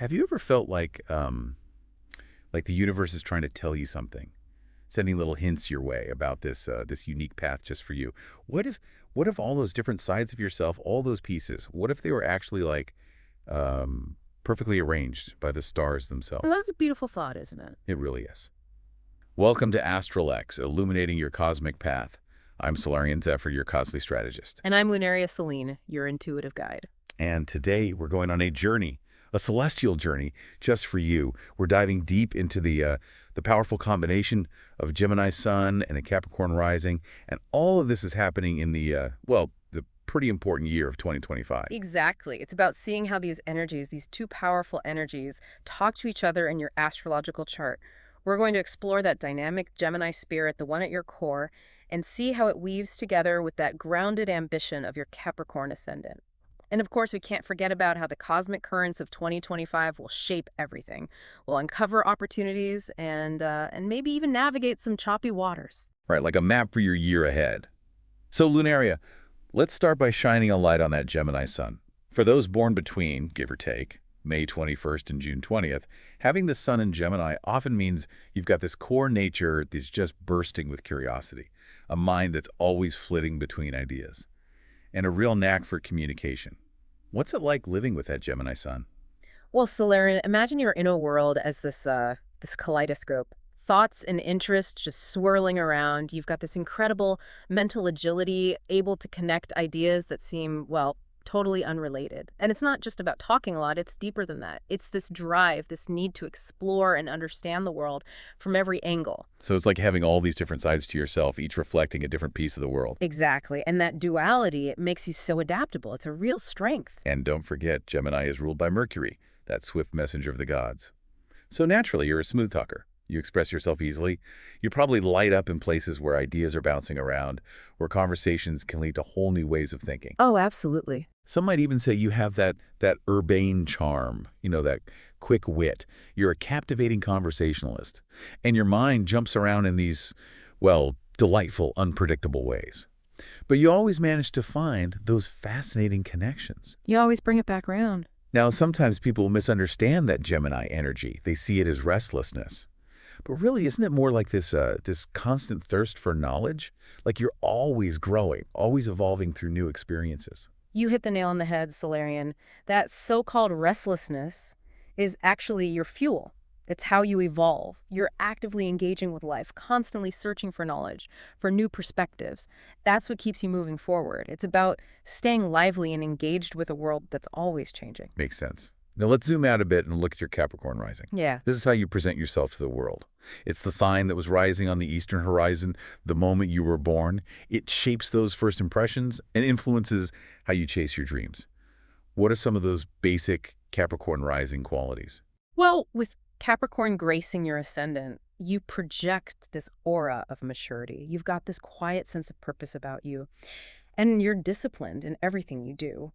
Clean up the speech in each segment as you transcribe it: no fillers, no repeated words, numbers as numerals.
Have you ever felt like the universe is trying to tell you something, sending little hints your way about this unique path just for you? What if what if all those different sides of yourself, all those pieces, what if they were actually like perfectly arranged by the stars Well, themselves? that's a beautiful thought, isn't it? It really is. Welcome to ASTRALX, illuminating your cosmic path. I'm Solarian Zephyr, your cosmic strategist. And I'm Lunaria Celine, your intuitive guide. And today we're going on a journey, a celestial journey, just for you. We're diving deep into the powerful combination of Gemini Sun and a Capricorn Rising, and all of this is happening in the pretty important year of 2025. Exactly. It's about seeing how these energies, these two powerful energies, talk to each other in your astrological chart. We're going to explore that dynamic Gemini spirit, the one at your core, and see how it weaves together with that grounded ambition of your Capricorn ascendant. And of course, we can't forget about how the cosmic currents of 2025 will shape everything. We'll uncover opportunities and maybe even navigate some choppy waters. Right, like a map for your year ahead. So, Lunaria, let's start by shining a light on that Gemini Sun. For those born between, give or take, May 21st and June 20th, having the Sun in Gemini often means you've got this core nature that's just bursting with curiosity, a mind that's always flitting between ideas, and a real knack for communication. What's it like living with that Gemini Sun? Well, Solarian, imagine your inner world as this kaleidoscope. Thoughts and interests just swirling around. You've got this incredible mental agility, able to connect ideas that seem, well, totally unrelated. And it's not just about talking a lot, it's deeper than that. It's this drive, this need to explore and understand the world from every angle. So it's like having all these different sides to yourself, each reflecting a different piece of the world. Exactly. And that duality, it makes you so adaptable. It's a real strength. And don't forget, Gemini is ruled by Mercury, that swift messenger of the gods. So naturally, you're a smooth talker. You express yourself easily. You probably light up in places where ideas are bouncing around, where conversations can lead to whole new ways of thinking. Oh, absolutely. Some might even say you have that urbane charm, that quick wit. You're a captivating conversationalist, and your mind jumps around in these, well, delightful, unpredictable ways. But you always manage to find those fascinating connections. You always bring it back around. Now, sometimes people misunderstand that Gemini energy. They see it as restlessness. But really, isn't it more like this constant thirst for knowledge? Like you're always growing, always evolving through new experiences. You hit the nail on the head, Solarian. That so-called restlessness is actually your fuel. It's how you evolve. You're actively engaging with life, constantly searching for knowledge, for new perspectives. That's what keeps you moving forward. It's about staying lively and engaged with a world that's always changing. Makes sense. Now let's zoom out a bit and look at your Capricorn rising. Yeah. This is how you present yourself to the world. It's the sign that was rising on the eastern horizon the moment you were born. It shapes those first impressions and influences how you chase your dreams. What are some of those basic Capricorn rising qualities? Well, with Capricorn gracing your ascendant, you project this aura of maturity. You've got this quiet sense of purpose about you, and you're disciplined in everything you do.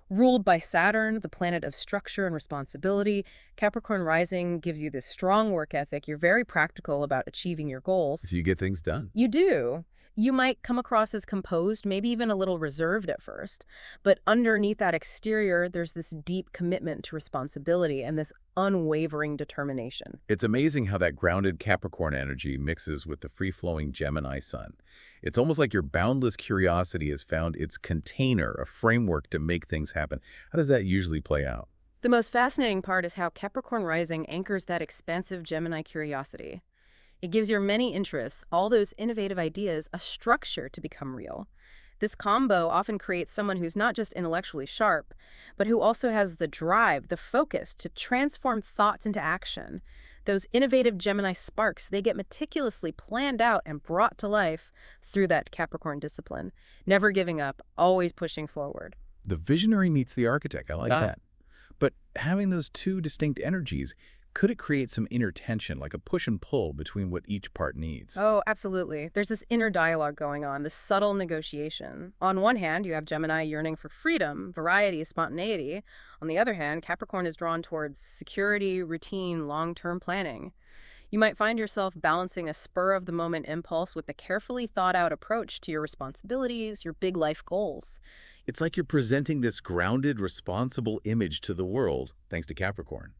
Ruled by Saturn, the planet of structure and responsibility, Capricorn rising gives you this strong work ethic. You're very practical about achieving your goals. So you get things done. You do. You might come across as composed, maybe even a little reserved at first. But underneath that exterior, there's this deep commitment to responsibility and this unwavering determination. It's amazing how that grounded Capricorn energy mixes with the free-flowing Gemini sun. It's almost like your boundless curiosity has found its container, a framework to make things happen. How does that usually play out? The most fascinating part is how Capricorn rising anchors that expansive Gemini curiosity. It gives your many interests, all those innovative ideas, a structure to become real. This combo often creates someone who's not just intellectually sharp, but who also has the drive, the focus to transform thoughts into action. Those innovative Gemini sparks, they get meticulously planned out and brought to life through that Capricorn discipline. Never giving up, always pushing forward. The visionary meets the architect. I like Ah. that. But having those two distinct energies, could it create some inner tension, like a push and pull between what each part needs? Oh, absolutely. There's this inner dialogue going on, this subtle negotiation. On one hand, you have Gemini yearning for freedom, variety, spontaneity. On the other hand, Capricorn is drawn towards security, routine, long-term planning. You might find yourself balancing a spur-of-the-moment impulse with a carefully thought-out approach to your responsibilities, your big life goals. It's like you're presenting this grounded, responsible image to the world, thanks to Capricorn.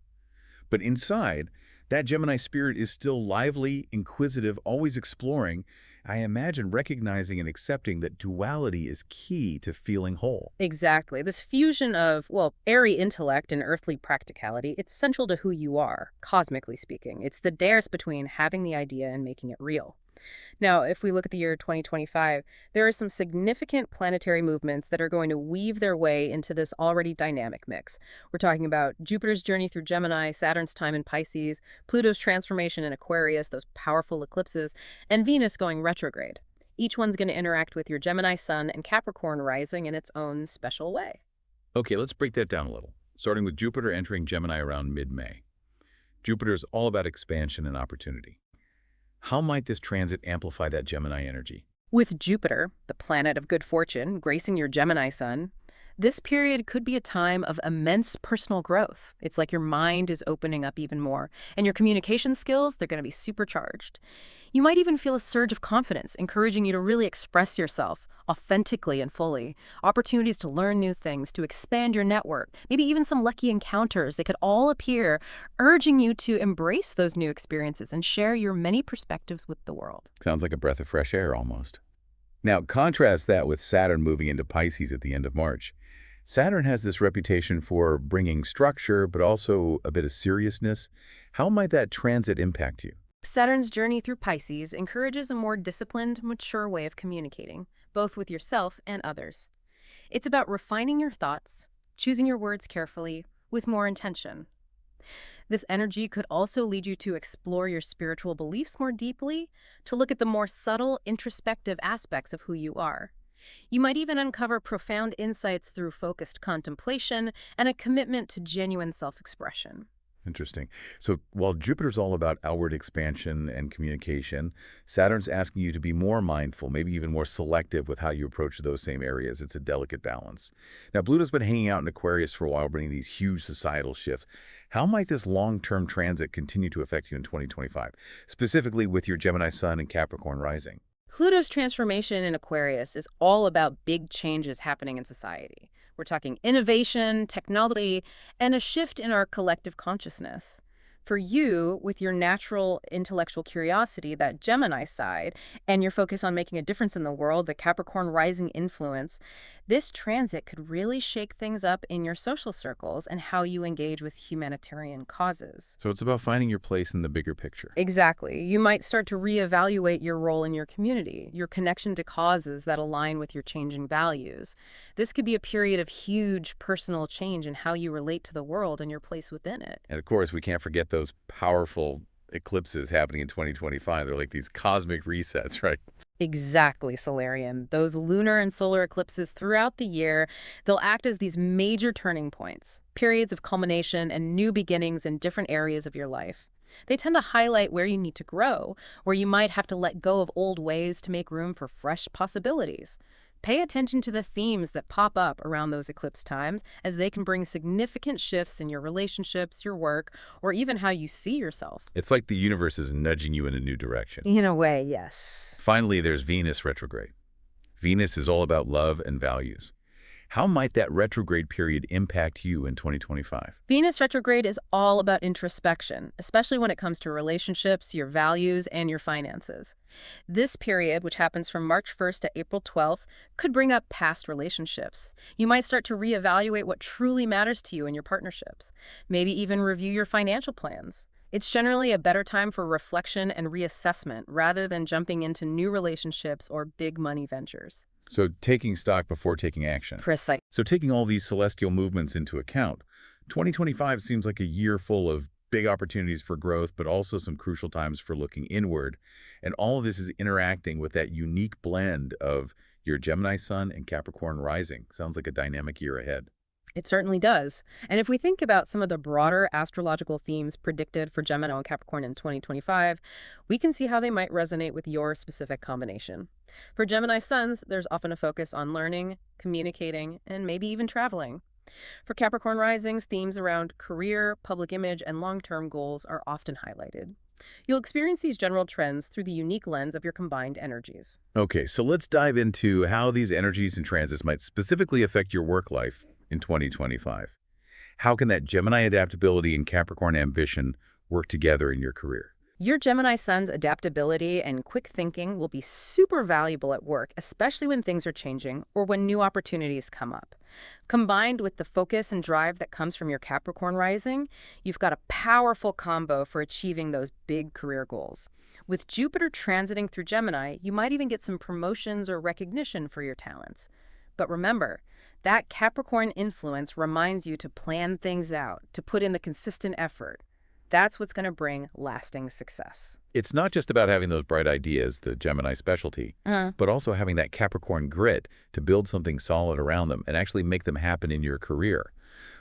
But inside, that Gemini spirit is still lively, inquisitive, always exploring. I imagine recognizing and accepting that duality is key to feeling whole. Exactly. This fusion of, well, airy intellect and earthly practicality, it's central to who you are, cosmically speaking. It's the dance between having the idea and making it real. Now, if we look at the year 2025, there are some significant planetary movements that are going to weave their way into this already dynamic mix. We're talking about Jupiter's journey through Gemini, Saturn's time in Pisces, Pluto's transformation in Aquarius, those powerful eclipses, and Venus going retrograde. Each one's going to interact with your Gemini Sun and Capricorn Rising in its own special way. Okay, let's break that down a little, starting with Jupiter entering Gemini around mid-May. Jupiter is all about expansion and opportunity. How might this transit amplify that Gemini energy? With Jupiter, the planet of good fortune, gracing your Gemini Sun, this period could be a time of immense personal growth. It's like your mind is opening up even more, and your communication skills, they're going to be supercharged. You might even feel a surge of confidence, encouraging you to really express yourself authentically and fully. Opportunities to learn new things, to expand your network, maybe even some lucky encounters. They could all appear, urging you to embrace those new experiences and share your many perspectives with the world. Sounds like a breath of fresh air almost. Now, contrast that with Saturn moving into Pisces at the end of March. Saturn has this reputation for bringing structure, but also a bit of seriousness. How might that transit impact you? Saturn's journey through Pisces encourages a more disciplined, mature way of communicating, both with yourself and others. It's about refining your thoughts, choosing your words carefully, with more intention. This energy could also lead you to explore your spiritual beliefs more deeply, to look at the more subtle, introspective aspects of who you are. You might even uncover profound insights through focused contemplation and a commitment to genuine self-expression. Interesting. So while Jupiter's all about outward expansion and communication, Saturn's asking you to be more mindful, maybe even more selective with how you approach those same areas. It's a delicate balance. Now, Pluto's been hanging out in Aquarius for a while, bringing these huge societal shifts. How might this long-term transit continue to affect you in 2025, specifically with your Gemini Sun and Capricorn Rising? Pluto's transformation in Aquarius is all about big changes happening in society. We're talking innovation, technology, and a shift in our collective consciousness. For you, with your natural intellectual curiosity, that Gemini side, and your focus on making a difference in the world, the Capricorn rising influence, this transit could really shake things up in your social circles and how you engage with humanitarian causes. So it's about finding your place in the bigger picture. Exactly. You might start to reevaluate your role in your community, your connection to causes that align with your changing values. This could be a period of huge personal change in how you relate to the world and your place within it. And of course, we can't forget those powerful eclipses happening in 2025. They're like these cosmic resets, right? Exactly, Solarian. Those lunar and solar eclipses throughout the year, they'll act as these major turning points, periods of culmination and new beginnings in different areas of your life. They tend to highlight where you need to grow, where you might have to let go of old ways to make room for fresh possibilities. Pay attention to the themes that pop up around those eclipse times, as they can bring significant shifts in your relationships, your work, or even how you see yourself. It's like the universe is nudging you in a new direction. In a way, yes. Finally, there's Venus retrograde. Venus is all about love and values. How might that retrograde period impact you in 2025? Venus retrograde is all about introspection, especially when it comes to relationships, your values, and your finances. This period, which happens from March 1st to April 12th, could bring up past relationships. You might start to reevaluate what truly matters to you in your partnerships, maybe even review your financial plans. It's generally a better time for reflection and reassessment rather than jumping into new relationships or big money ventures. So taking stock before taking action. Precise. So taking all these celestial movements into account, 2025 seems like a year full of big opportunities for growth, but also some crucial times for looking inward. And all of this is interacting with that unique blend of your Gemini Sun and Capricorn Rising. Sounds like a dynamic year ahead. It certainly does. And if we think about some of the broader astrological themes predicted for Gemini and Capricorn in 2025, we can see how they might resonate with your specific combination. For Gemini suns, there's often a focus on learning, communicating, and maybe even traveling. For Capricorn risings, themes around career, public image, and long-term goals are often highlighted. You'll experience these general trends through the unique lens of your combined energies. Okay, so let's dive into how these energies and transits might specifically affect your work life in 2025. How can that Gemini adaptability and Capricorn ambition work together in your career? Your Gemini Sun's adaptability and quick thinking will be super valuable at work, especially when things are changing or when new opportunities come up. Combined with the focus and drive that comes from your Capricorn rising, you've got a powerful combo for achieving those big career goals. With Jupiter transiting through Gemini, you might even get some promotions or recognition for your talents. But remember, that Capricorn influence reminds you to plan things out, to put in the consistent effort. That's what's going to bring lasting success. It's not just about having those bright ideas, the Gemini specialty, but also having that Capricorn grit to build something solid around them and actually make them happen in your career.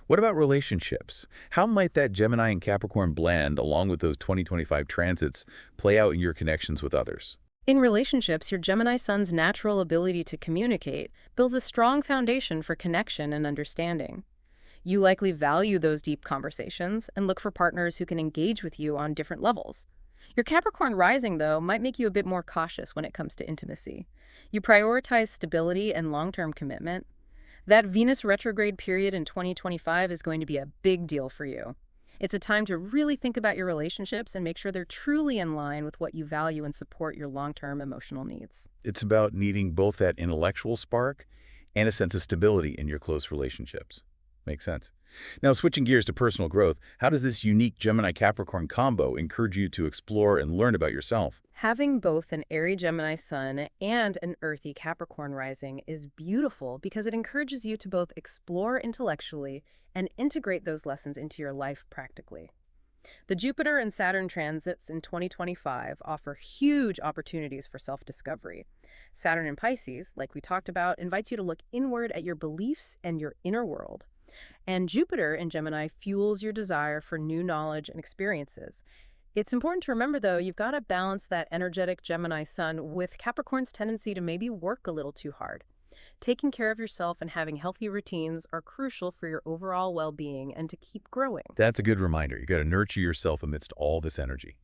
What about relationships? How might that Gemini and Capricorn blend, along with those 2025 transits, play out in your connections with others? In relationships, your Gemini Sun's natural ability to communicate builds a strong foundation for connection and understanding. You likely value those deep conversations and look for partners who can engage with you on different levels. Your Capricorn rising, though, might make you a bit more cautious when it comes to intimacy. You prioritize stability and long-term commitment. That Venus retrograde period in 2025 is going to be a big deal for you. It's a time to really think about your relationships and make sure they're truly in line with what you value and support your long-term emotional needs. It's about needing both that intellectual spark and a sense of stability in your close relationships. Makes sense. Now, switching gears to personal growth, how does this unique Gemini-Capricorn combo encourage you to explore and learn about yourself? Having both an airy Gemini Sun and an earthy Capricorn rising is beautiful because it encourages you to both explore intellectually and integrate those lessons into your life practically. The Jupiter and Saturn transits in 2025 offer huge opportunities for self-discovery. Saturn in Pisces, like we talked about, invites you to look inward at your beliefs and your inner world. And Jupiter in Gemini fuels your desire for new knowledge and experiences. It's important to remember, though, you've got to balance that energetic Gemini Sun with Capricorn's tendency to maybe work a little too hard. Taking care of yourself and having healthy routines are crucial for your overall well-being and to keep growing. That's a good reminder. You got to nurture yourself amidst all this energy.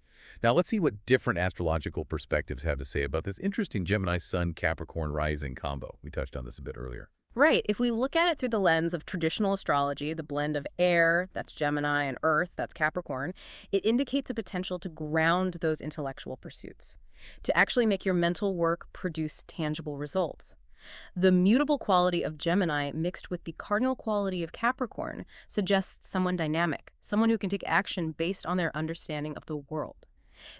Now, let's see what different astrological perspectives have to say about this interesting Gemini Sun Capricorn Rising combo. We touched on this a bit earlier. Right. If we look at it through the lens of traditional astrology, the blend of air, that's Gemini, and earth, that's Capricorn, it indicates a potential to ground those intellectual pursuits, to actually make your mental work produce tangible results. The mutable quality of Gemini mixed with the cardinal quality of Capricorn suggests someone dynamic, someone who can take action based on their understanding of the world.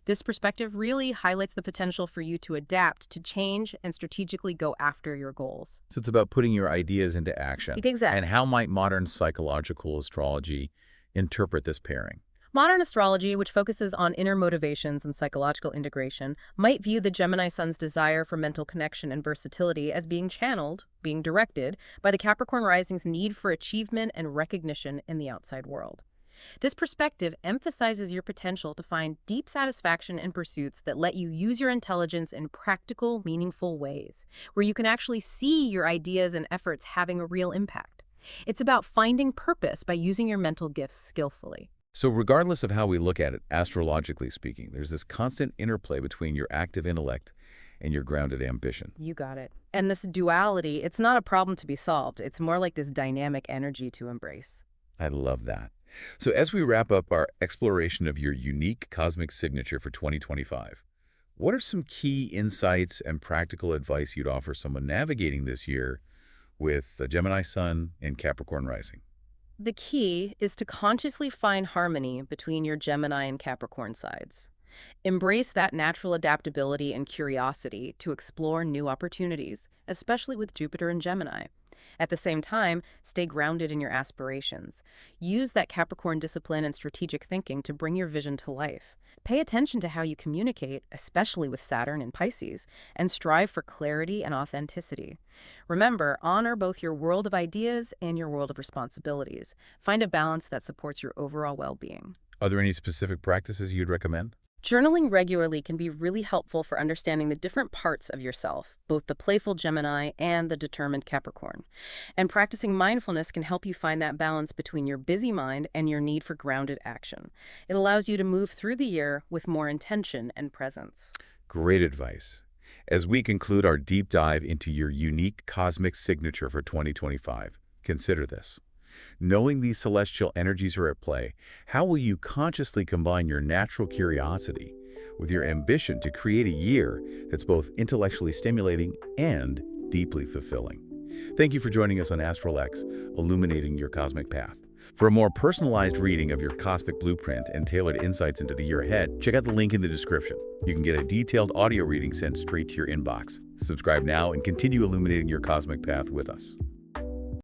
This perspective really highlights the potential for you to adapt, to change, and strategically go after your goals. So it's about putting your ideas into action. Exactly. And how might modern psychological astrology interpret this pairing? Modern astrology, which focuses on inner motivations and psychological integration, might view the Gemini Sun's desire for mental connection and versatility as being channeled, being directed, by the Capricorn Rising's need for achievement and recognition in the outside world. This perspective emphasizes your potential to find deep satisfaction in pursuits that let you use your intelligence in practical, meaningful ways, where you can actually see your ideas and efforts having a real impact. It's about finding purpose by using your mental gifts skillfully. So regardless of how we look at it, astrologically speaking, there's this constant interplay between your active intellect and your grounded ambition. You got it. And this duality, it's not a problem to be solved. It's more like this dynamic energy to embrace. I love that. So as we wrap up our exploration of your unique cosmic signature for 2025, what are some key insights and practical advice you'd offer someone navigating this year with a Gemini Sun and Capricorn Rising? The key is to consciously find harmony between your Gemini and Capricorn sides. Embrace that natural adaptability and curiosity to explore new opportunities, especially with Jupiter and Gemini. At the same time, stay grounded in your aspirations. Use that Capricorn discipline and strategic thinking to bring your vision to life. Pay attention to how you communicate, especially with Saturn and Pisces, and strive for clarity and authenticity. Remember, honor both your world of ideas and your world of responsibilities. Find a balance that supports your overall well-being. Are there any specific practices you'd recommend? Journaling regularly can be really helpful for understanding the different parts of yourself, both the playful Gemini and the determined Capricorn. And practicing mindfulness can help you find that balance between your busy mind and your need for grounded action. It allows you to move through the year with more intention and presence. Great advice. As we conclude our deep dive into your unique cosmic signature for 2025, consider this. Knowing these celestial energies are at play, how will you consciously combine your natural curiosity with your ambition to create a year that's both intellectually stimulating and deeply fulfilling? Thank you for joining us on ASTRALX, illuminating your cosmic path. For a more personalized reading of your cosmic blueprint and tailored insights into the year ahead, check out the link in the description. You can get a detailed audio reading sent straight to your inbox. Subscribe now and continue illuminating your cosmic path with us.